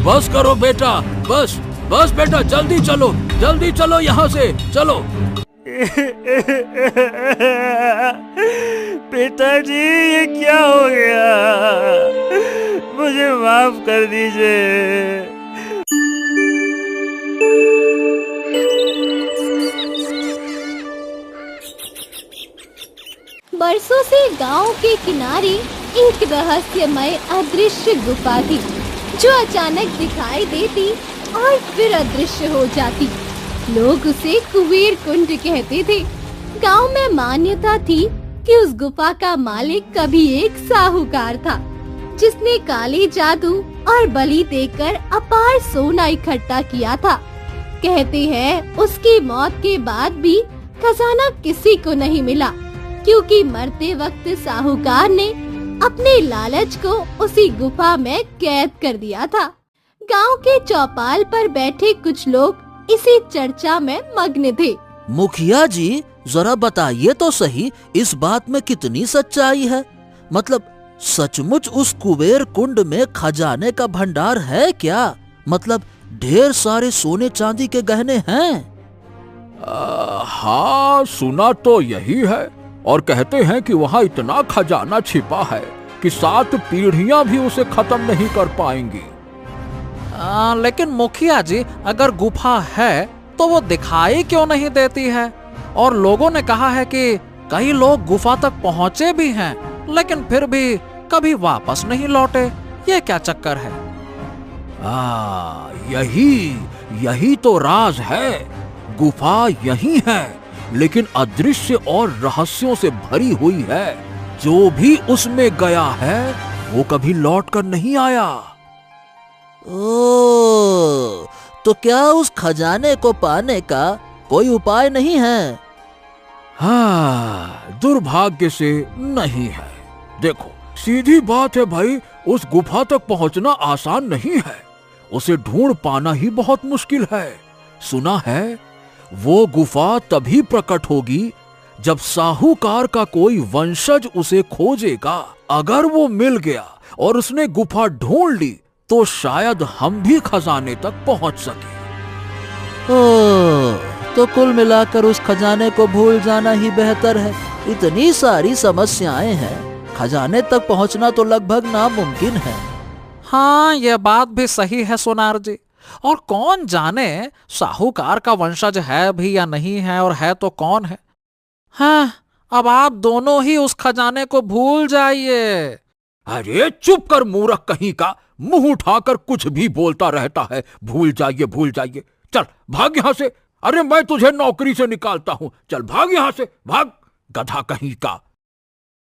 बस करो बेटा, बस बस बेटा, जल्दी चलो यहाँ से, चलो। पिताजी, ये क्या हो गया? मुझे माफ कर दीजिए। बरसों से गांव के किनारे एक रहस्यमय अदृश्य गुफा थी, जो अचानक दिखाई देती और फिर अदृश्य हो जाती। लोग उसे कुबेर कुंड कहते थे। गांव में मान्यता थी कि उस गुफा का मालिक कभी एक साहूकार था, जिसने काले जादू और बलि देकर अपार सोना इकट्ठा किया था। कहते हैं उसकी मौत के बाद भी खजाना किसी को नहीं मिला, क्योंकि मरते वक्त साहूकार ने अपने लालच को उसी गुफा में कैद कर दिया था। गांव के चौपाल पर बैठे कुछ लोग इसी चर्चा में मग्न थे। मुखिया जी, जरा बताइए तो सही, इस बात में कितनी सच्चाई है? मतलब सचमुच उस कुबेर कुंड में खजाने का भंडार है क्या? मतलब ढेर सारे सोने चांदी के गहने हैं? हाँ, सुना तो यही है, और कहते हैं कि वहाँ इतना खजाना छिपा है कि 7 पीढ़ियां भी उसे खत्म नहीं कर पाएंगी। लेकिन मुखिया जी, अगर गुफा है तो वो दिखाई क्यों नहीं देती है? और लोगों ने कहा है कि कई लोग गुफा तक पहुँचे भी हैं, लेकिन फिर भी कभी वापस नहीं लौटे। ये क्या चक्कर है? यही तो राज है। गुफा यही है, लेकिन अदृश्य और रहस्यों से भरी हुई है। जो भी उसमें गया है वो कभी लौट कर नहीं आया। ओह, तो क्या उस खजाने को पाने का कोई उपाय नहीं है? हाँ, दुर्भाग्य से नहीं है। देखो, सीधी बात है भाई, उस गुफा तक पहुंचना आसान नहीं है। उसे ढूंढ पाना ही बहुत मुश्किल है। सुना है वो गुफा तभी प्रकट होगी जब साहूकार का कोई वंशज उसे खोजेगा। अगर वो मिल गया और उसने गुफा ढूंढ ली तो शायद हम भी खजाने तक पहुंच सके। तो कुल मिलाकर उस खजाने को भूल जाना ही बेहतर है। इतनी सारी समस्याएं हैं, खजाने तक पहुंचना तो लगभग नामुमकिन है। हाँ, ये बात भी सही है सोनार जी। और कौन जाने साहूकार का वंशज है भी या नहीं है, और है तो कौन है। हाँ, अब आप दोनों ही उस खजाने को भूल जाइए। अरे चुप कर मूर्ख कहीं का, मुंह उठाकर कुछ भी बोलता रहता है। भूल जाइए। चल भाग यहाँ से। अरे मैं तुझे नौकरी से निकालता हूँ। चल भाग यहाँ से, भाग, गधा कहीं का।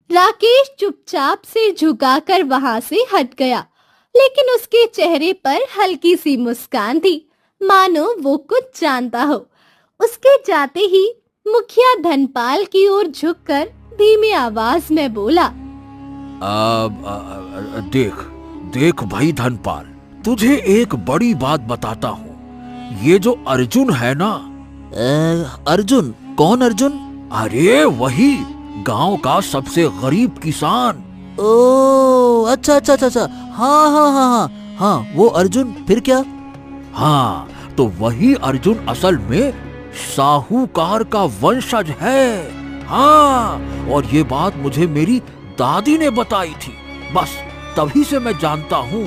राकेश चुपचाप से झुकाकर वहां से हट गया, लेकिन उसके चेहरे पर हल्की सी मुस्कान थी, मानो वो कुछ जानता हो। उसके जाते ही मुखिया धनपाल की ओर झुककर धीमी आवाज में बोला, देख भाई धनपाल, तुझे एक बड़ी बात बताता हूँ। ये जो अर्जुन है ना। अर्जुन? कौन अर्जुन? अरे वही गांव का सबसे गरीब किसान। ओह, अच्छा। हाँ, वो अर्जुन फिर क्या? हाँ, तो वही अर्जुन असल में साहूकार का वंशज है। हाँ, और ये बात मुझे मेरी दादी ने बताई थी। बस तभी से मैं जानता हूँ।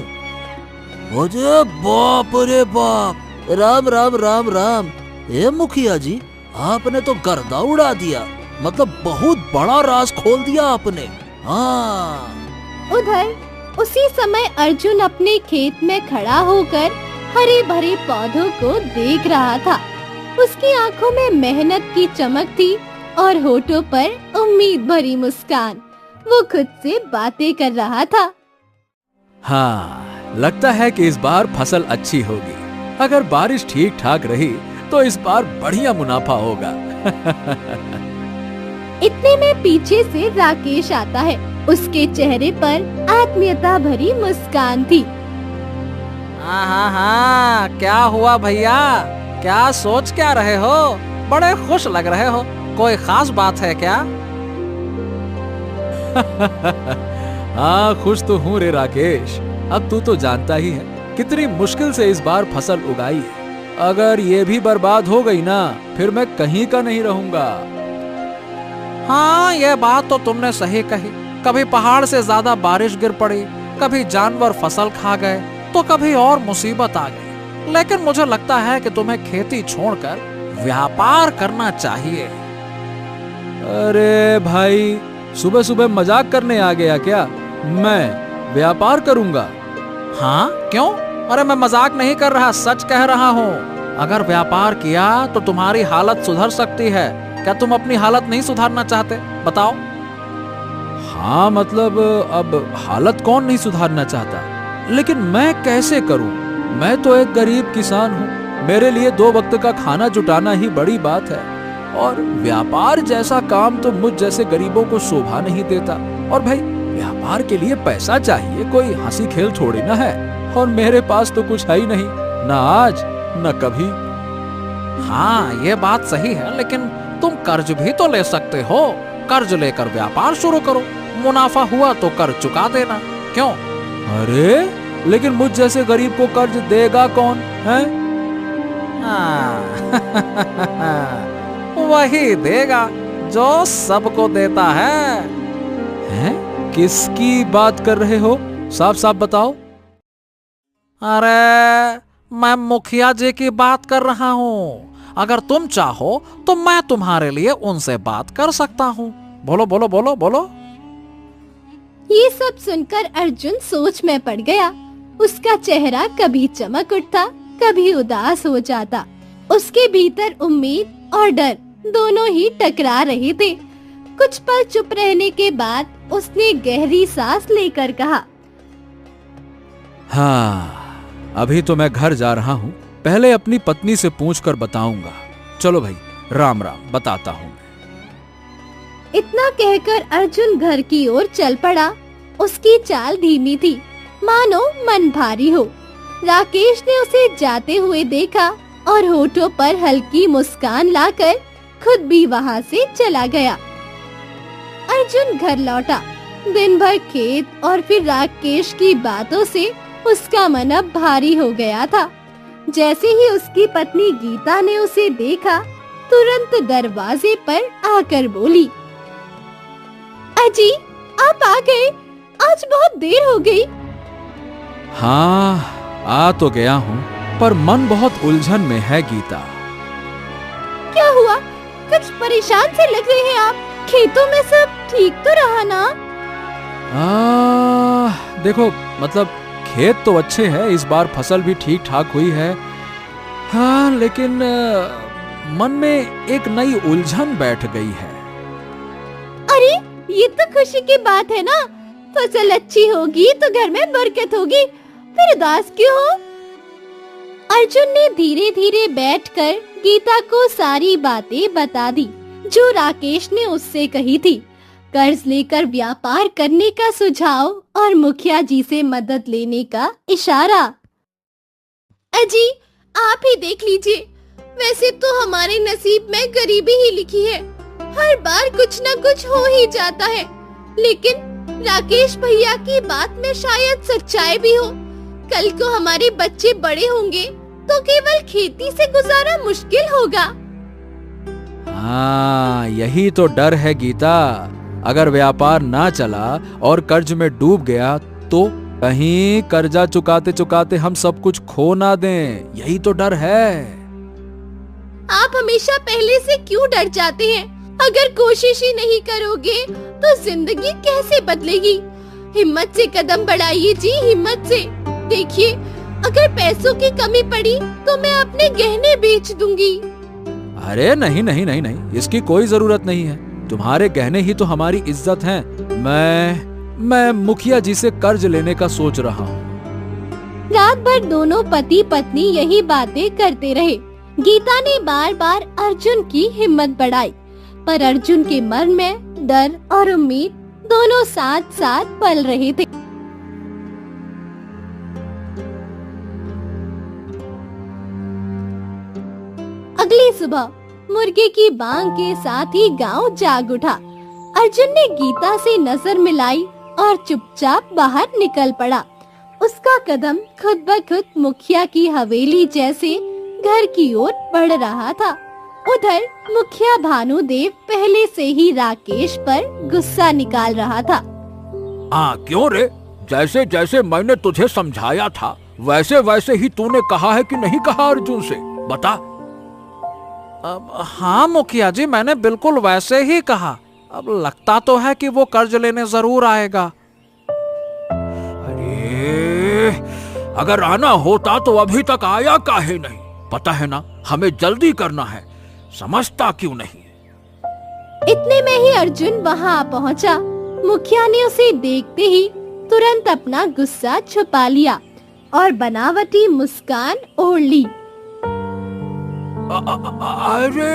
मुझे बाप रे बाप, राम। ए मुखिया जी, आपने तो गर्दा उड़ा दिया। मतलब बहुत बड़ा राज खोल दिया आपने। हाँ। उधर उसी समय अर्जुन अपने खेत में खड़ा होकर हरे भरे पौधों को देख रहा था। उसकी आंखों में मेहनत की चमक थी और होठों पर उम्मीद भरी मुस्कान। वो खुद से बातें कर रहा था। हाँ, लगता है कि इस बार फसल अच्छी होगी। अगर बारिश ठीक ठाक रही तो इस बार बढ़िया मुनाफा होगा। इतने में पीछे से राकेश आता है। उसके चेहरे पर आत्मीयता भरी मुस्कान थी। हाँ, क्या हुआ भैया? क्या सोच क्या रहे हो? बड़े खुश लग रहे हो। कोई खास बात है क्या? हाँ, खुश तो हूँ रे राकेश। अब तू तो जानता ही है कितनी मुश्किल से इस बार फसल उगाई है। अगर ये भी बर्बाद हो गई ना, फिर मैं कहीं का नहीं रहूंगा। हाँ, ये बात तो तुमने सही कही। कभी पहाड़ से ज्यादा बारिश गिर पड़ी, कभी जानवर फसल खा गए, तो कभी और मुसीबत आ गई। लेकिन मुझे लगता है कि तुम्हें खेती छोड़कर व्यापार करना चाहिए। अरे भाई, सुबह सुबह मजाक करने आ गया क्या? मैं व्यापार करूंगा? हाँ, क्यों? अरे मैं मजाक नहीं कर रहा, सच कह रहा हूँ। अगर व्यापार किया तो तुम्हारी हालत सुधर सकती है। क्या तुम अपनी हालत नहीं सुधारना चाहते? बताओ। हाँ, मतलब अब हालत कौन नहीं सुधारना चाहता, लेकिन मैं कैसे करूं? मैं तो एक गरीब किसान हूँ। मेरे लिए 2 वक्त का खाना जुटाना ही बड़ी बात है, और व्यापार जैसा काम तो मुझ जैसे गरीबों को शोभा नहीं देता। और भाई, व्यापार के लिए पैसा चाहिए, कोई हंसी खेल थोड़ी ना है। और मेरे पास तो कुछ है ही नहीं, ना आज न कभी। हाँ, ये बात सही है, लेकिन तुम कर्ज भी तो ले सकते हो। कर्ज लेकर व्यापार शुरू करो, मुनाफा हुआ तो कर्ज चुका देना। क्यों? अरे लेकिन मुझ जैसे गरीब को कर्ज देगा कौन है? वही देगा जो सबको देता है। हैं? किसकी बात कर रहे हो? साफ साफ बताओ। अरे मैं मुखिया जी की बात कर रहा हूँ। अगर तुम चाहो तो मैं तुम्हारे लिए उनसे बात कर सकता हूँ। बोलो बोलो बोलो बोलो। ये सब सुनकर अर्जुन सोच में पड़ गया। उसका चेहरा कभी चमक उठता, कभी उदास हो जाता। उसके भीतर उम्मीद और डर दोनों ही टकरा रहे थे। कुछ पल चुप रहने के बाद उसने गहरी सांस लेकर कहा, हाँ, अभी तो मैं घर जा रहा हूँ। पहले अपनी पत्नी से पूछकर बताऊंगा। चलो भाई, राम राम, बताता हूँ। इतना कहकर अर्जुन घर की ओर चल पड़ा। उसकी चाल धीमी थी, मानो मन भारी हो। राकेश ने उसे जाते हुए देखा और होठों पर हल्की मुस्कान लाकर खुद भी वहां से चला गया। अर्जुन घर लौटा। दिन भर खेत और फिर राकेश की बातों से उसका मन अब भारी हो गया था। जैसे ही उसकी पत्नी गीता ने उसे देखा, तुरंत दरवाजे पर आकर बोली, अजी, आप आ गए? आज बहुत देर हो गई। हाँ, आ तो गया हूँ, पर मन बहुत उलझन में है गीता। क्या हुआ? कुछ परेशान से लग रहे हैं आप। खेतों में सब ठीक तो रहा ना? देखो, मतलब खेत तो अच्छे हैं, इस बार फसल भी ठीक ठाक हुई है। हाँ, लेकिन मन में एक नई उलझन बैठ गई है। अरे, ये तो खुशी की बात है ना। फसल अच्छी होगी तो घर में बरकत होगी, फिर उदास क्यों हो? अर्जुन ने धीरे धीरे बैठकर गीता को सारी बातें बता दी जो राकेश ने उससे कही थी। कर्ज लेकर व्यापार करने का सुझाव और मुखिया जी से मदद लेने का इशारा। अजी, आप ही देख लीजिए। वैसे तो हमारे नसीब में गरीबी ही लिखी है। हर बार कुछ न कुछ हो ही जाता है। लेकिन राकेश भैया की बात में शायद सच्चाई भी हो। कल को हमारे बच्चे बड़े होंगे तो केवल खेती से गुजारा मुश्किल होगा। हाँ, यही तो डर है गीता। अगर व्यापार ना चला और कर्ज में डूब गया तो कहीं कर्जा चुकाते चुकाते हम सब कुछ खो ना दें, यही तो डर है। आप हमेशा पहले से क्यों डर जाते हैं? अगर कोशिश ही नहीं करोगे तो जिंदगी कैसे बदलेगी? हिम्मत से कदम बढ़ाइए जी, हिम्मत से। देखिए, अगर पैसों की कमी पड़ी तो मैं अपने गहने बेच दूंगी। अरे नहीं नहीं नहीं नहीं, इसकी कोई जरूरत नहीं है। तुम्हारे गहने ही तो हमारी इज्जत हैं। मैं मुखिया जी से कर्ज लेने का सोच रहा हूँ। रात भर दोनों पति पत्नी यही बातें करते रहे। गीता ने बार बार अर्जुन की हिम्मत बढ़ाई, पर अर्जुन के मन में डर और उम्मीद दोनों साथ साथ पल रहे थे। अगली सुबह मुर्गे की बांग के साथ ही गांव जाग उठा। अर्जुन ने गीता से नजर मिलाई और चुपचाप बाहर निकल पड़ा। उसका कदम खुद ब खुद मुखिया की हवेली जैसे घर की ओर बढ़ रहा था। उधर मुखिया भानुदेव पहले से ही राकेश पर गुस्सा निकाल रहा था। क्यों रे? जैसे जैसे मैंने तुझे समझाया था वैसे वैसे ही तूने कहा है कि नहीं कहा अर्जुन से? बता। हाँ मुखिया जी, मैंने बिल्कुल वैसे ही कहा। अब लगता तो है कि वो कर्ज लेने जरूर आएगा। अरे अगर आना होता तो अभी तक आया काहे नहीं? पता है ना हमें जल्दी करना है, समझता क्यों नहीं? इतने में ही अर्जुन वहां पहुंचा। मुखिया ने उसे देखते ही तुरंत अपना गुस्सा छुपा लिया और बनावटी मुस्कान ओढ़ ली। अरे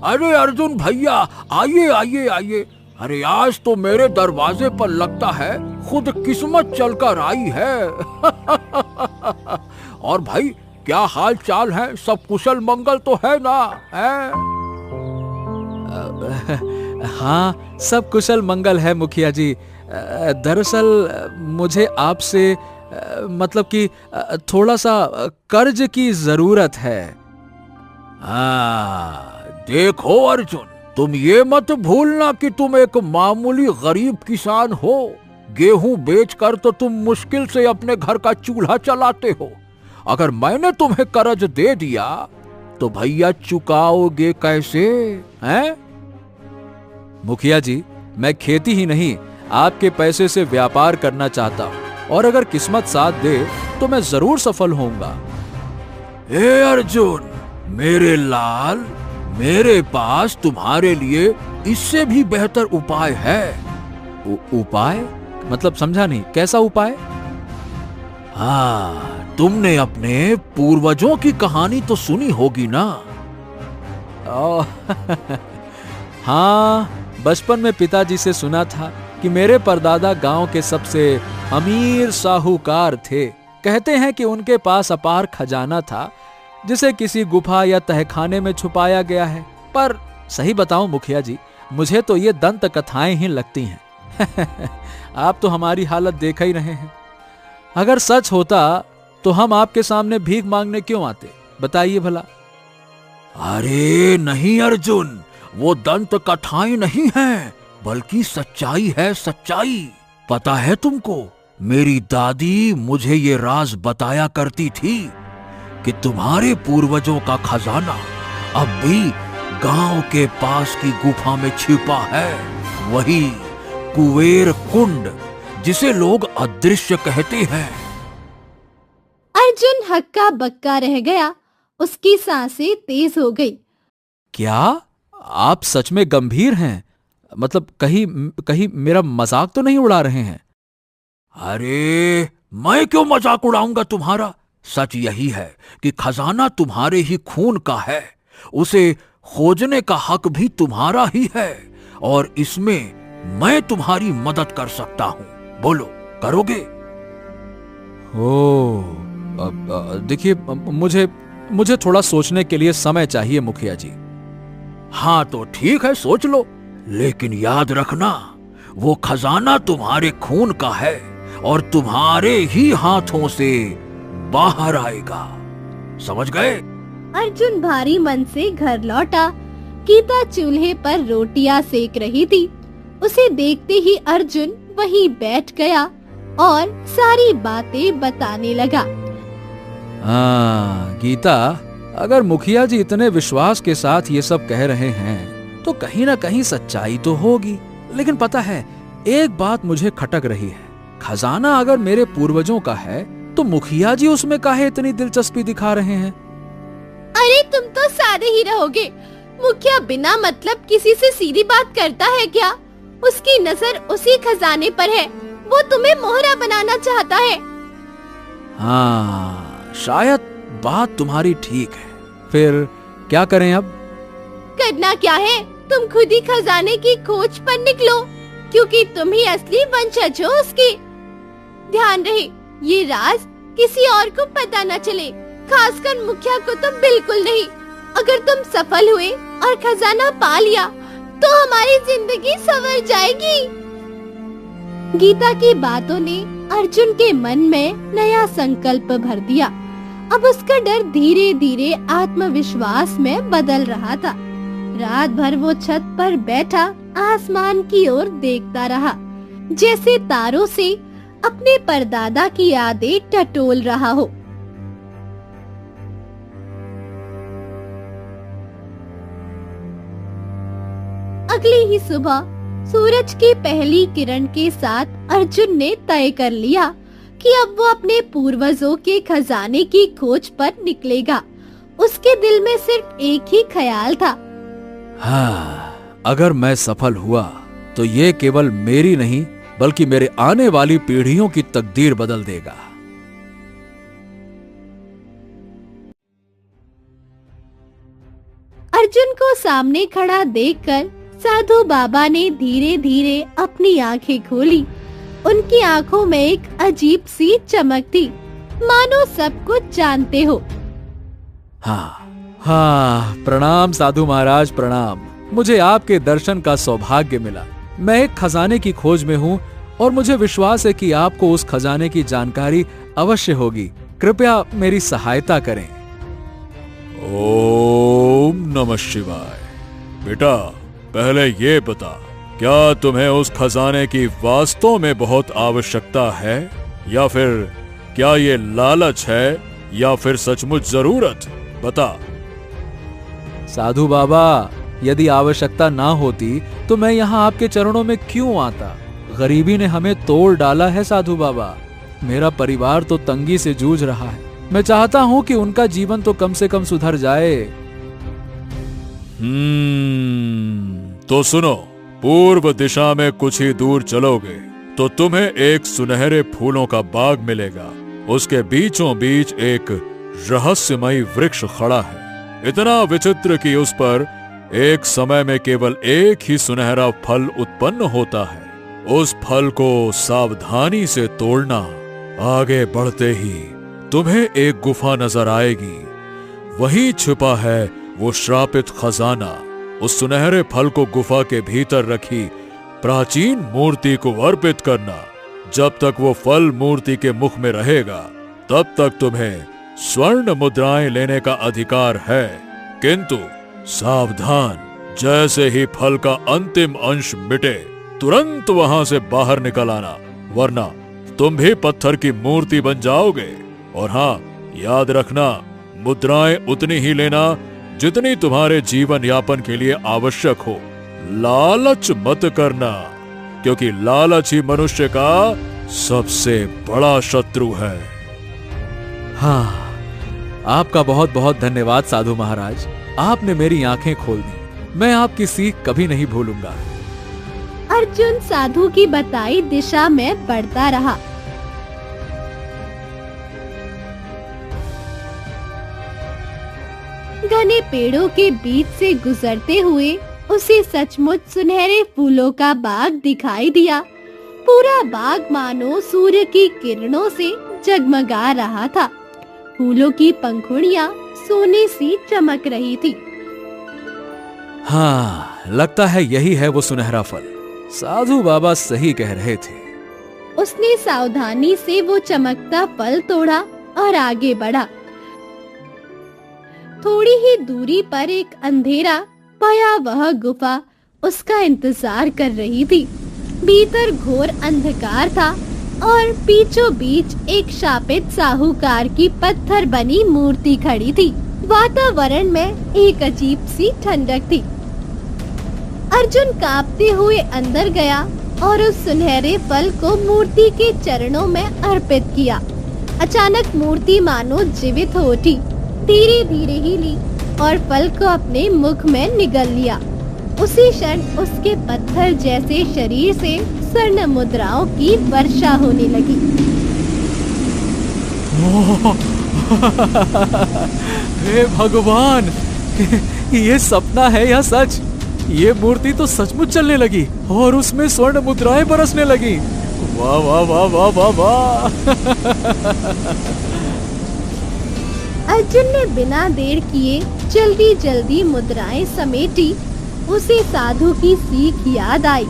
अरे अर्जुन भैया, आइए आइए आइए। अरे आज तो मेरे दरवाजे पर लगता है खुद किस्मत चलकर आई है। और भाई क्या हाल चाल है? सब कुशल मंगल तो है ना? हाँ, सब कुशल मंगल है मुखिया जी। दरअसल मुझे आपसे मतलब कि थोड़ा सा कर्ज की जरूरत है। देखो अर्जुन, तुम ये मत भूलना कि तुम एक मामूली गरीब किसान हो। गेहूं बेचकर तो तुम मुश्किल से अपने घर का चूल्हा चलाते हो। अगर मैंने तुम्हें कर्ज दे दिया तो भैया चुकाओगे कैसे? हैं? मुखिया जी, मैं खेती ही नहीं आपके पैसे से व्यापार करना चाहता हूँ, और अगर किस्मत साथ दे तो मैं जरूर सफल होऊंगा। ए अर्जुन मेरे लाल, मेरे पास तुम्हारे लिए इससे भी बेहतर उपाय है। उपाय? मतलब समझा नहीं, कैसा उपाय? हाँ, तुमने अपने पूर्वजों की कहानी तो सुनी होगी ना? हाँ, बचपन में पिताजी से सुना था कि मेरे परदादा गांव के सबसे अमीर साहूकार थे। कहते हैं कि उनके पास अपार खजाना था जिसे किसी गुफा या तहखाने में छुपाया गया है। पर सही बताऊं मुखिया जी, मुझे तो ये दंत कथाएं ही लगती हैं। आप तो हमारी हालत देख ही रहे हैं। अगर सच होता तो हम आपके सामने भीख मांगने क्यों आते, बताइए भला। अरे नहीं अर्जुन, वो दंत कथाएं नहीं हैं, बल्कि सच्चाई है, सच्चाई। पता है तुमको, मेरी दादी मुझे ये राज बताया करती थी कि तुम्हारे पूर्वजों का खजाना अब भी गांव के पास की गुफा में छिपा है। वही कुबेर कुंड, जिसे लोग अदृश्य कहते हैं। अर्जुन हक्का बक्का रह गया। उसकी सांसें तेज हो गई। क्या आप सच में गंभीर हैं? मतलब कहीं मेरा मजाक तो नहीं उड़ा रहे हैं? अरे मैं क्यों मजाक उड़ाऊंगा तुम्हारा? सच यही है कि खजाना तुम्हारे ही खून का है। उसे खोजने का हक भी तुम्हारा ही है, और इसमें मैं तुम्हारी मदद कर सकता हूं। बोलो, करोगे? देखिए, मुझे थोड़ा सोचने के लिए समय चाहिए मुखिया जी। हाँ तो ठीक है, सोच लो, लेकिन याद रखना वो खजाना तुम्हारे खून का है और तुम्हारे ही हाथों से बाहर आएगा। समझ गए? अर्जुन भारी मन से घर लौटा। गीता चूल्हे पर रोटियां सेक रही थी। उसे देखते ही अर्जुन वहीं बैठ गया और सारी बातें बताने लगा। गीता, अगर मुखिया जी इतने विश्वास के साथ ये सब कह रहे हैं तो कहीं ना कहीं सच्चाई तो होगी। लेकिन पता है, एक बात मुझे खटक रही है। खजाना अगर मेरे पूर्वजों का है तो मुखिया जी उसमें काहे इतनी दिलचस्पी दिखा रहे हैं? अरे तुम तो सादे ही रहोगे। मुखिया बिना मतलब किसी से सीधी बात करता है क्या? उसकी नजर उसी खजाने पर है। वो तुम्हें मोहरा बनाना चाहता है। हाँ, शायद बात तुम्हारी ठीक है। फिर क्या करें अब? करना क्या है? तुम खुद ही खजाने की खोज पर निकलो, क्योंकि तुम ही असली वंशज हो उसकी। ध्यान रहे, ये राज किसी और को पता न चले, खासकर मुखिया को तो बिल्कुल नहीं। अगर तुम सफल हुए और खजाना पा लिया तो हमारी जिंदगी संवर जाएगी। गीता की बातों ने अर्जुन के मन में नया संकल्प भर दिया। अब उसका डर धीरे धीरे आत्मविश्वास में बदल रहा था। रात भर वो छत पर बैठा आसमान की ओर देखता रहा, जैसे तारों से अपने परदादा की यादें टटोल रहा हो। अगली ही सुबह सूरज की पहली किरण के साथ अर्जुन ने तय कर लिया कि अब वो अपने पूर्वजों के खजाने की खोज पर निकलेगा। उसके दिल में सिर्फ एक ही ख्याल था, हाँ, अगर मैं सफल हुआ तो ये केवल मेरी नहीं बल्कि मेरे आने वाली पीढ़ियों की तकदीर बदल देगा। अर्जुन को सामने खड़ा देखकर साधु बाबा ने धीरे धीरे अपनी आंखें खोली। उनकी आंखों में एक अजीब सी चमक थी, मानो सब कुछ जानते हो। हाँ, प्रणाम साधु महाराज, प्रणाम। मुझे आपके दर्शन का सौभाग्य मिला। मैं एक खजाने की खोज में हूँ और मुझे विश्वास है कि आपको उस खजाने की जानकारी अवश्य होगी। कृपया मेरी सहायता करें। ओम नमः शिवाय। बेटा, पहले ये बता, क्या तुम्हें उस खजाने की वास्तव में बहुत आवश्यकता है, या फिर क्या ये लालच है, या फिर सचमुच जरूरत? बता। साधु बाबा, यदि आवश्यकता ना होती तो मैं यहाँ आपके चरणों में क्यों आता? गरीबी ने हमें तोड़ डाला है साधु बाबा। मेरा परिवार तो तंगी से जूझ रहा है। मैं चाहता हूँ कि उनका जीवन तो कम से कम सुधर जाए। तो सुनो, पूर्व दिशा में कुछ ही दूर चलोगे तो तुम्हें एक सुनहरे फूलों का बाग मिलेगा। उसके बीचों बीच एक रहस्यमयी वृक्ष खड़ा है, इतना विचित्र कि उस पर एक समय में केवल एक ही सुनहरा फल उत्पन्न होता है। उस फल को सावधानी से तोड़ना। आगे बढ़ते ही तुम्हें एक गुफा नजर आएगी, वहीं छिपा है वो श्रापित खजाना। उस सुनहरे फल को गुफा के भीतर रखी प्राचीन मूर्ति को अर्पित करना। जब तक वो फल मूर्ति के मुख में रहेगा तब तक तुम्हें स्वर्ण मुद्राएं लेने का अधिकार है, किंतु सावधान, जैसे ही फल का अंतिम अंश मिटे तुरंत वहां से बाहर निकल आना, वरना तुम भी पत्थर की मूर्ति बन जाओगे। और हाँ, याद रखना, मुद्राएं उतनी ही लेना जितनी तुम्हारे जीवन यापन के लिए आवश्यक हो। लालच मत करना, क्योंकि लालच ही मनुष्य का सबसे बड़ा शत्रु है। हाँ, आपका बहुत बहुत धन्यवाद साधु महाराज। आपने मेरी आंखें खोल दी। मैं आपकी सीख कभी नहीं भूलूंगा। अर्जुन साधु की बताई दिशा में बढ़ता रहा। घने पेड़ों के बीच से गुजरते हुए उसे सचमुच सुनहरे फूलों का बाग दिखाई दिया। पूरा बाग मानो सूर्य की किरणों से जगमगा रहा था। फूलों की पंखुड़ियां सोने सी चमक रही थी। हाँ, लगता है यही है वो सुनहरा फल। साधु बाबा सही कह रहे थे। उसने सावधानी से वो चमकता फल तोड़ा और आगे बढ़ा। थोड़ी ही दूरी पर एक अंधेरा भयावह गुफा उसका इंतजार कर रही थी। भीतर घोर अंधकार था और बीचों बीच एक शापित साहूकार की पत्थर बनी मूर्ति खड़ी थी। वातावरण में एक अजीब सी ठंडक थी। अर्जुन कांपते हुए अंदर गया और उस सुनहरे फल को मूर्ति के चरणों में अर्पित किया। अचानक मूर्ति मानो जीवित हो उठी, धीरे धीरे हिली और फल को अपने मुख में निगल लिया। उसी क्षण उसके पत्थर जैसे शरीर से स्वर्ण मुद्राओं की वर्षा होने लगी। हे भगवान, ये सपना है या सच? ये मूर्ति तो सचमुच चलने लगी और उसमें स्वर्ण मुद्राएं बरसने लगी। वाह वाह वाह वाह वाह वाह। अर्जुन ने बिना देर किए जल्दी जल्दी मुद्राएं समेटी। उसे साधु की सीख याद आई,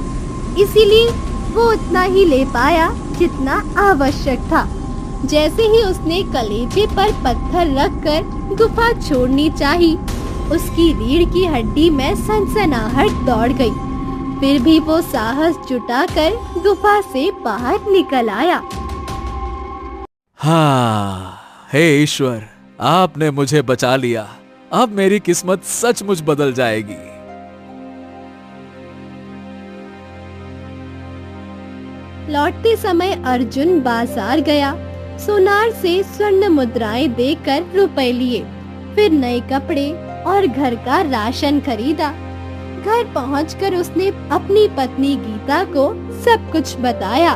इसीलिए वो उतना ही ले पाया जितना आवश्यक था। जैसे ही उसने कलेजे पर पत्थर रखकर गुफा छोड़नी चाही, उसकी रीढ़ की हड्डी में सनसनाहट दौड़ गई। फिर भी वो साहस जुटाकर गुफा से बाहर निकल आया। हाँ, हे ईश्वर, आपने मुझे बचा लिया। अब मेरी किस्मत सचमुच बदल जाएगी। लौटते समय अर्जुन बाजार गया। सोनार से स्वर्ण मुद्राएं देकर रुपए लिए, फिर नए कपड़े और घर का राशन खरीदा। घर पहुंचकर उसने अपनी पत्नी गीता को सब कुछ बताया।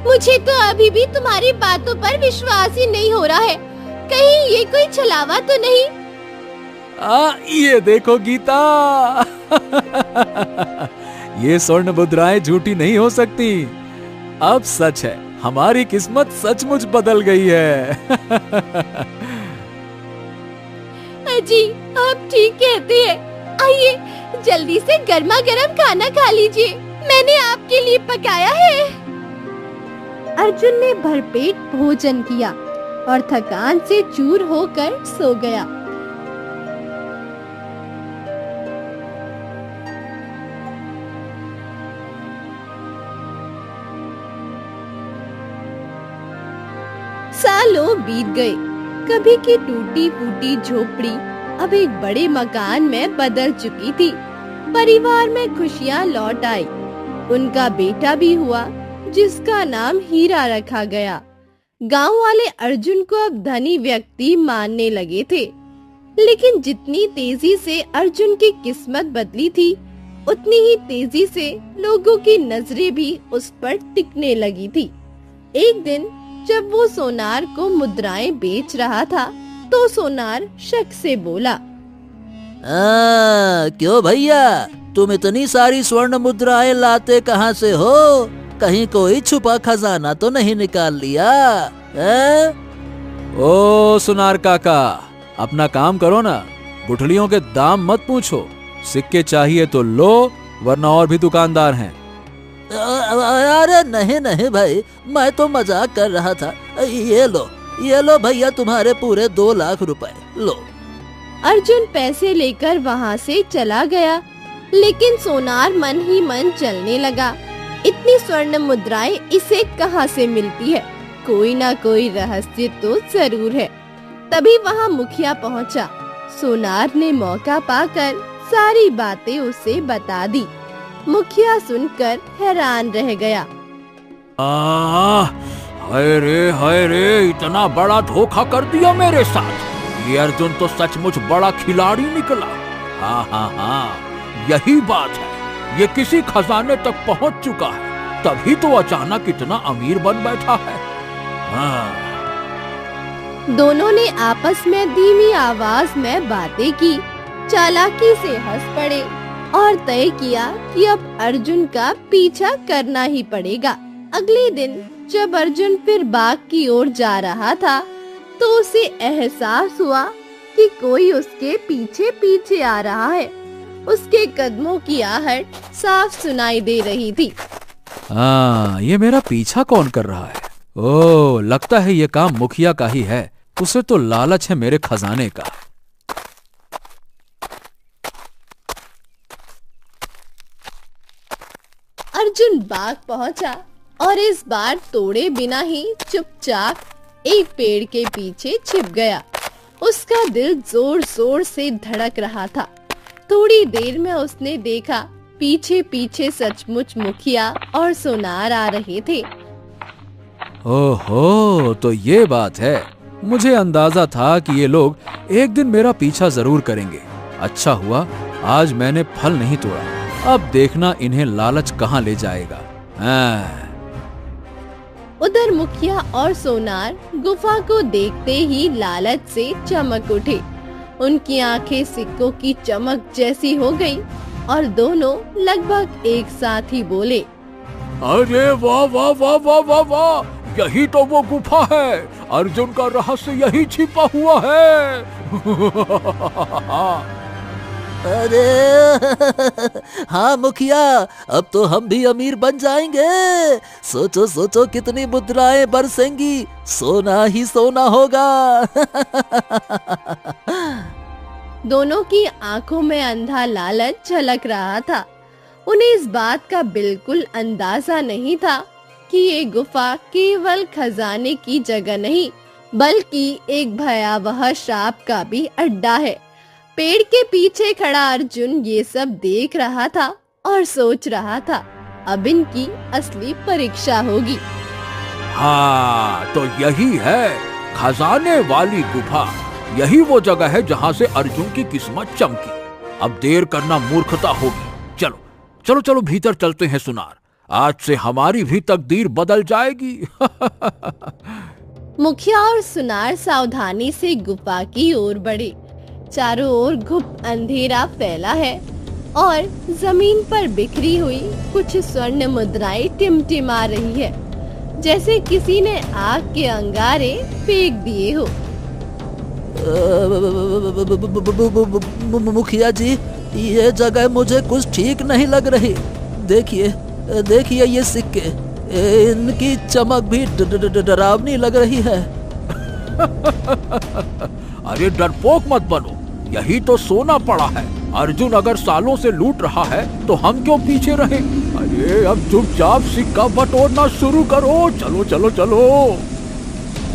मुझे तो अभी भी तुम्हारी बातों पर विश्वास ही नहीं हो रहा है, कहीं ये कोई छलावा तो नहीं? ये देखो गीता, ये स्वर्ण मुद्राएं झूठी नहीं हो सकती। अब सच है, हमारी किस्मत सचमुच बदल गई है। अजी, आप ठीक कहते हैं। आइए जल्दी से गर्मा गर्म खाना खा लीजिए, मैंने आपके लिए पकाया है। अर्जुन ने भरपेट भोजन किया और थकान से चूर होकर सो गया। सालों बीत गए। कभी की टूटी फूटी झोपड़ी अब एक बड़े मकान में बदल चुकी थी। परिवार में खुशियां लौट आई। उनका बेटा भी हुआ, जिसका नाम हीरा रखा गया। गांव वाले अर्जुन को अब धनी व्यक्ति मानने लगे थे, लेकिन जितनी तेजी से अर्जुन की किस्मत बदली थी, उतनी ही तेजी से लोगों की नजरें भी उस पर टिकने लगी थी। एक दिन जब वो सोनार को मुद्राएं बेच रहा था, तो सोनार शक से बोला, क्यों भैया, तुम इतनी सारी स्वर्ण मुद्राएं लाते कहाँ से हो? कहीं कोई छुपा खजाना तो नहीं निकाल लिया? ओ सुनार काका, अपना काम करो ना, गुठलियों के दाम मत पूछो। सिक्के चाहिए तो लो, वरना और भी दुकानदार हैं। अरे नहीं नहीं भाई, मैं तो मजाक कर रहा था। ये लो भैया, तुम्हारे पूरे 2 लाख रुपए लो। अर्जुन पैसे लेकर वहाँ से चला गया, लेकिन सोनार मन ही मन चलने लगा। इतनी स्वर्ण मुद्राएं इसे कहाँ से मिलती है? कोई ना कोई रहस्य तो जरूर है। तभी वहाँ मुखिया पहुँचा। सोनार ने मौका पाकर सारी बातें उसे बता दी। मुखिया सुनकर हैरान रह गया। हाय रे, इतना बड़ा धोखा कर दिया मेरे साथ। ये अर्जुन तो सचमुच बड़ा खिलाड़ी निकला। हाँ, यही बात है, ये किसी खजाने तक पहुंच चुका है, तभी तो अचानक इतना अमीर बन बैठा है। दोनों ने आपस में धीमी आवाज में बातें की, चालाकी से हंस पड़े और तय किया कि अब अर्जुन का पीछा करना ही पड़ेगा। अगले दिन जब अर्जुन फिर बाग की ओर जा रहा था, तो उसे एहसास हुआ कि कोई उसके पीछे पीछे आ रहा है। उसके कदमों की आहट साफ सुनाई दे रही थी। ये मेरा पीछा कौन कर रहा है? ओह, लगता है ये काम मुखिया का ही है। उसे तो लालच है मेरे खजाने का। अर्जुन बाग पहुंचा और इस बार तोड़े बिना ही चुपचाप एक पेड़ के पीछे छिप गया। उसका दिल जोर जोर से धड़क रहा था। थोड़ी देर में उसने देखा पीछे पीछे सचमुच मुखिया और सोनार आ रहे थे। ओहो, तो ये बात है। मुझे अंदाजा था कि ये लोग एक दिन मेरा पीछा जरूर करेंगे। अच्छा हुआ आज मैंने फल नहीं तोड़ा। अब देखना इन्हें लालच कहाँ ले जाएगा। उधर मुखिया और सोनार गुफा को देखते ही लालच से चमक उठे। उनकी आंखें सिक्कों की चमक जैसी हो गई और दोनों लगभग एक साथ ही बोले, अरे वाह वाह वाह वाह वाह वाह, यही तो वो गुफा है। अर्जुन का रहस्य यही छिपा हुआ है। अरे हाँ मुखिया, अब तो हम भी अमीर बन जाएंगे। सोचो सोचो कितनी मुद्राएं बरसेंगी, सोना ही सोना होगा। दोनों की आंखों में अंधा लालच झलक रहा था। उन्हें इस बात का बिल्कुल अंदाजा नहीं था कि ये गुफा केवल खजाने की जगह नहीं, बल्कि एक भयावह श्राप का भी अड्डा है। पेड़ के पीछे खड़ा अर्जुन ये सब देख रहा था और सोच रहा था, अब इनकी असली परीक्षा होगी। हाँ, तो यही है खजाने वाली गुफा। यही वो जगह है जहाँ से अर्जुन की किस्मत चमकी। अब देर करना मूर्खता होगी। चलो चलो चलो भीतर चलते हैं सुनार। आज से हमारी भी तकदीर बदल जाएगी। मुखिया और सुनार सावधानी से गुफा की ओर बढ़े। चारों ओर गुप्त अंधेरा फैला है और जमीन पर बिखरी हुई कुछ स्वर्ण मुद्राएं टिमटिमा रही है, जैसे किसी ने आग के अंगारे फेंक दिए हो। मुखिया जी, ये जगह मुझे कुछ ठीक नहीं लग रही। देखिए देखिए ये सिक्के, इनकी चमक भी डरावनी लग रही है। अरे डरपोक मत बनो, यही तो सोना पड़ा है। अर्जुन अगर सालों से लूट रहा है तो हम क्यों पीछे रहे। अरे अब चुपचाप सिक्का बटोरना शुरू करो। चलो चलो चलो।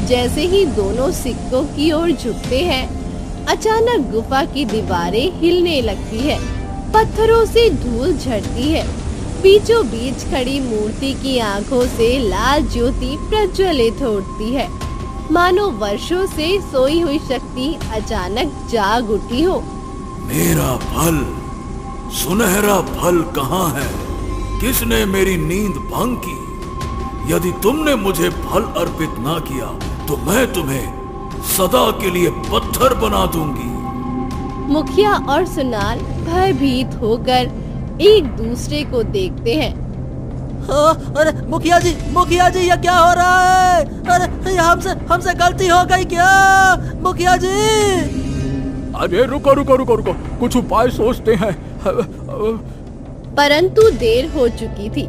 जैसे ही दोनों सिक्कों की ओर झुकते हैं, अचानक गुफा की दीवारें हिलने लगती है, पत्थरों से धूल झड़ती है। बीचों बीच खड़ी मूर्ति की आंखों से लाल ज्योति प्रज्वलित होती है, मानो वर्षों से सोई हुई शक्ति अचानक जाग उठी हो। मेरा फल, सुनहरा फल कहाँ है? किसने मेरी नींद भंग की? यदि तुमने मुझे फल अर्पित ना किया तो मैं तुम्हें सदा के लिए पत्थर बना दूंगी। मुखिया और सुनार भयभीत होकर एक दूसरे को देखते हैं। अरे मुखिया जी ये क्या हो रहा है? अरे हमसे गलती हो गई क्या मुखिया जी? अरे रुको रुको रुको रुको, कुछ उपाय सोचते हैं। परंतु देर हो चुकी थी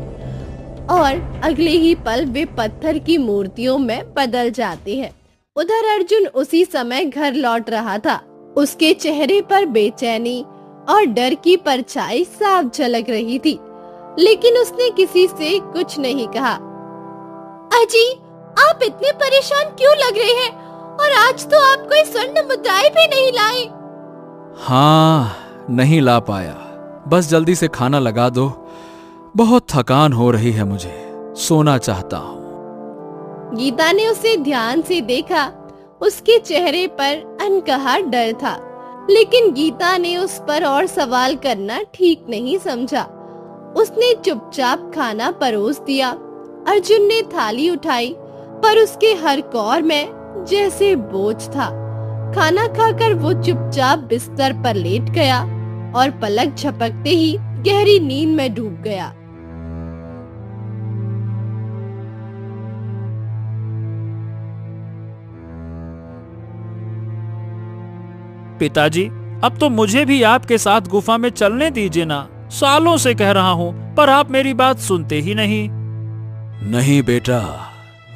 और अगले ही पल वे पत्थर की मूर्तियों में बदल जाते हैं। उधर अर्जुन उसी समय घर लौट रहा था। उसके चेहरे पर बेचैनी और डर की परछाई साफ झलक रही थी, लेकिन उसने किसी से कुछ नहीं कहा। अजी, आप इतने परेशान क्यों लग रहे हैं? और आज तो आप कोई स्वर्ण मुद्राएं भी नहीं लाए। हाँ, नहीं ला पाया। बस जल्दी से खाना लगा दो, बहुत थकान हो रही है मुझे, सोना चाहता हूँ। गीता ने उसे ध्यान से देखा। उसके चेहरे पर अनकहा डर था, लेकिन गीता ने उस पर और सवाल करना ठीक नहीं समझा। उसने चुपचाप खाना परोस दिया। अर्जुन ने थाली उठाई, पर उसके हर कौर में जैसे बोझ था। खाना खाकर वो चुपचाप बिस्तर पर लेट गया और पलक झपकते ही गहरी नींद में डूब गया। पिताजी, अब तो मुझे भी आपके साथ गुफा में चलने दीजिए ना। सालों से कह रहा हूँ, पर आप मेरी बात सुनते ही नहीं। नहीं बेटा,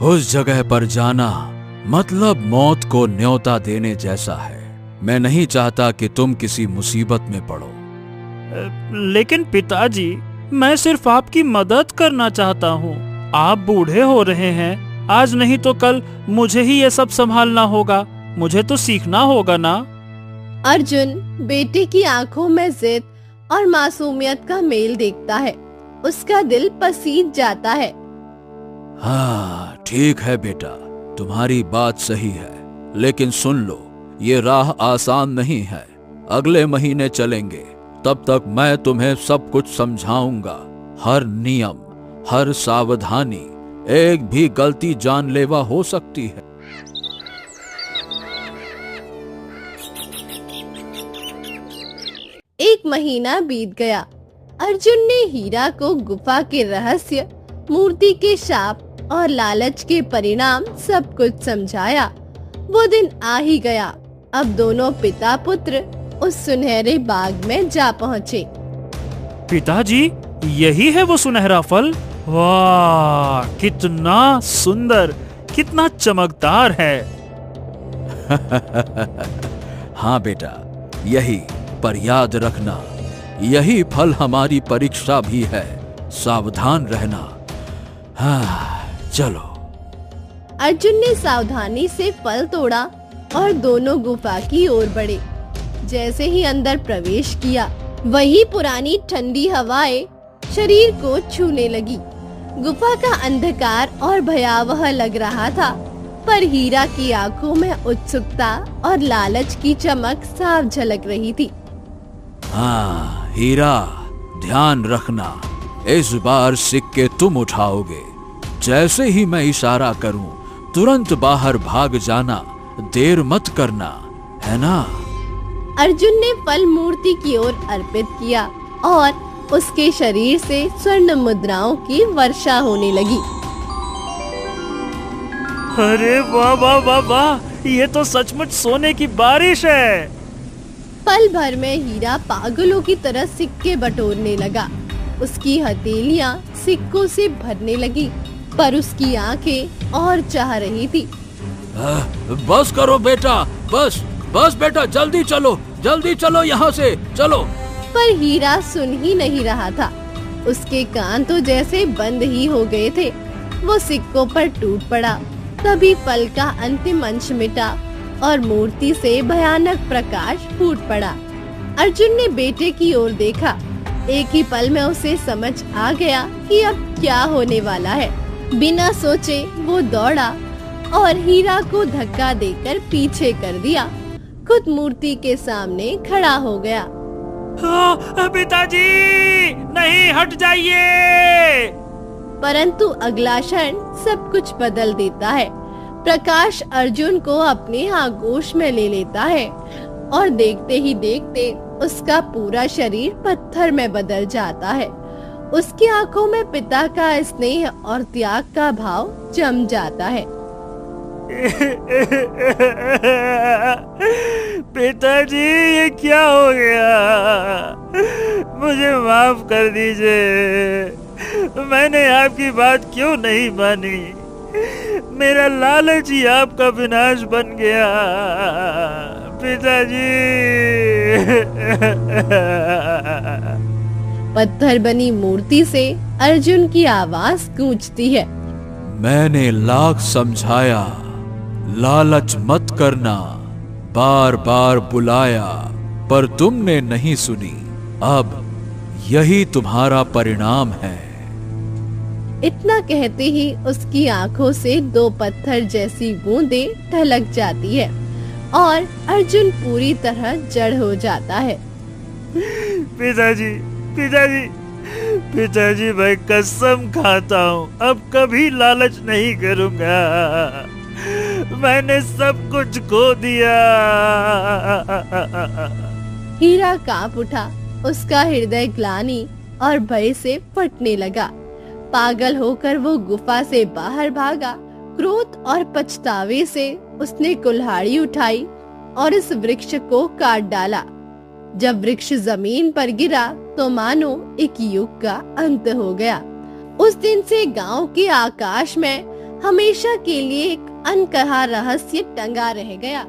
उस जगह पर जाना मतलब मौत को न्योता देने जैसा है। मैं नहीं चाहता कि तुम किसी मुसीबत में पड़ो। लेकिन पिताजी, मैं सिर्फ आपकी मदद करना चाहता हूँ। आप बूढ़े हो रहे हैं, आज नहीं तो कल मुझे ही ये सब संभालना होगा। मुझे तो सीखना होगा ना। अर्जुन बेटे की आंखों में जिद और मासूमियत का मेल देखता है। उसका दिल पसीज जाता है। हाँ ठीक है बेटा, तुम्हारी बात सही है, लेकिन सुन लो, ये राह आसान नहीं है। अगले महीने चलेंगे, तब तक मैं तुम्हें सब कुछ समझाऊंगा। हर नियम, हर सावधानी, एक भी गलती जानलेवा हो सकती है। एक महीना बीत गया। अर्जुन ने हीरा को गुफा के रहस्य, मूर्ति के शाप और लालच के परिणाम सब कुछ समझाया। वो दिन आ ही गया। अब दोनों पिता पुत्र उस सुनहरे बाग में जा पहुँचे। पिताजी, यही है वो सुनहरा फल? वाह, कितना सुंदर, कितना चमकदार है। हाँ बेटा, यही, पर याद रखना, यही फल हमारी परीक्षा भी है। सावधान रहना। हाँ, चलो। अर्जुन ने सावधानी से फल तोड़ा और दोनों गुफा की ओर बढ़े। जैसे ही अंदर प्रवेश किया, वही पुरानी ठंडी हवाएं शरीर को छूने लगी। गुफा का अंधकार और भयावह लग रहा था, पर हीरा की आंखों में उत्सुकता और लालच की चमक साफ झलक रही थी। हाँ हीरा, ध्यान रखना, इस बार सिक्के तुम उठाओगे। जैसे ही मैं इशारा करूं, तुरंत बाहर भाग जाना, देर मत करना, है ना? अर्जुन ने फल मूर्ति की ओर अर्पित किया और उसके शरीर से स्वर्ण मुद्राओं की वर्षा होने लगी। अरे वाह वाह वाह वाह, ये तो सचमुच सोने की बारिश है। पल भर में हीरा पागलों की तरह सिक्के बटोरने लगा। उसकी हथेलियां सिक्कों से भरने लगी, पर उसकी आंखें और चाह रही थी। बस करो बेटा, बस बस बेटा, जल्दी चलो यहाँ से, चलो। पर हीरा सुन ही नहीं रहा था। उसके कान तो जैसे बंद ही हो गए थे। वो सिक्कों पर टूट पड़ा। तभी पल का अंतिम अंश मिटा और मूर्ति से भयानक प्रकाश फूट पड़ा। अर्जुन ने बेटे की ओर देखा। एक ही पल में उसे समझ आ गया कि अब क्या होने वाला है। बिना सोचे वो दौड़ा और हीरा को धक्का देकर पीछे कर दिया। खुद मूर्ति के सामने खड़ा हो गया। पिताजी, नहीं, हट जाइए। परंतु अगला क्षण सब कुछ बदल देता है। प्रकाश अर्जुन को अपने आगोश में ले लेता है और देखते ही देखते उसका पूरा शरीर पत्थर में बदल जाता है। उसकी आंखों में पिता का स्नेह और त्याग का भाव जम जाता है। पिताजी, ये क्या हो गया? मुझे माफ कर दीजिए। मैंने आपकी बात क्यों नहीं मानी? मेरा लालच ही आपका विनाश बन गया। पिताजी। पत्थर बनी मूर्ति से अर्जुन की आवाज गूंजती है। मैंने लाख समझाया, लालच मत करना, बार बार बुलाया, पर तुमने नहीं सुनी। अब यही तुम्हारा परिणाम है। इतना कहते ही उसकी आंखों से दो पत्थर जैसी बूंदें ढलक जाती है और अर्जुन पूरी तरह जड़ हो जाता है। पिताजी, पिताजी, पिताजी, मैं कसम खाता हूँ, अब कभी लालच नहीं करूँगा। मैंने सब कुछ खो दिया। हीरा कांप उठा। उसका हृदय ग्लानि और भय से फटने लगा। पागल होकर वो गुफा से बाहर भागा। क्रोध और पछतावे से उसने कुल्हाड़ी उठाई और इस वृक्ष को काट डाला। जब वृक्ष जमीन पर गिरा तो मानो एक युग का अंत हो गया। उस दिन से गांव के आकाश में हमेशा के लिए एक अनकहा रहस्य टंगा रह गया।